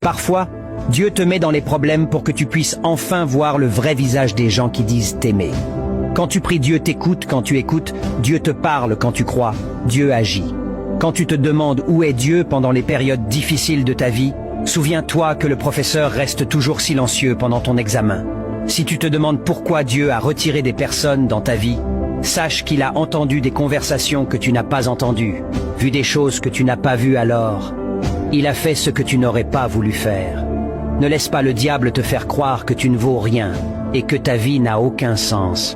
Parfois, Dieu te met dans les problèmes pour que tu puisses enfin voir le vrai visage des gens qui disent t'aimer. Quand tu pries, Dieu t'écoute quand tu écoutes, Dieu te parle quand tu crois, Dieu agit. Quand tu te demandes où est Dieu pendant les périodes difficiles de ta vie, souviens-toi que le professeur reste toujours silencieux pendant ton examen. Si tu te demandes pourquoi Dieu a retiré des personnes dans ta vie, sache qu'il a entendu des conversations que tu n'as pas entendues, vu des choses que tu n'as pas vues alors. Il a fait ce que tu n'aurais pas voulu faire. Ne laisse pas le diable te faire croire que tu ne vaux rien et que ta vie n'a aucun sens.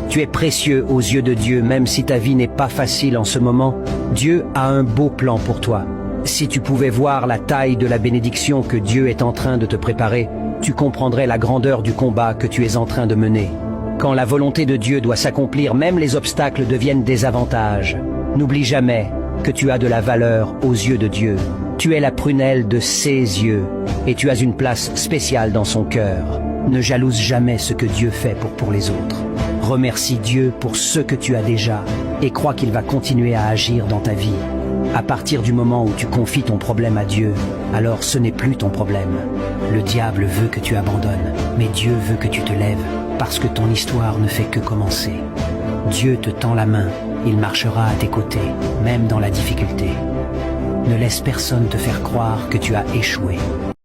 Tu es précieux aux yeux de Dieu, même si ta vie n'est pas facile en ce moment. Dieu a un beau plan pour toi. Si tu pouvais voir la taille de la bénédiction que Dieu est en train de te préparer, tu comprendrais la grandeur du combat que tu es en train de mener. Quand la volonté de Dieu doit s'accomplir, même les obstacles deviennent des avantages. N'oublie jamais que tu as de la valeur aux yeux de Dieu. Tu es la prunelle de ses yeux et tu as une place spéciale dans son cœur. Ne jalouse jamais ce que Dieu fait pour les autres. Remercie Dieu pour ce que tu as déjà et crois qu'il va continuer à agir dans ta vie. À partir du moment où tu confies ton problème à Dieu, alors ce n'est plus ton problème. Le diable veut que tu abandonnes, mais Dieu veut que tu te lèves parce que ton histoire ne fait que commencer. Dieu te tend la main, il marchera à tes côtés, même dans la difficulté. Ne laisse personne te faire croire que tu as échoué.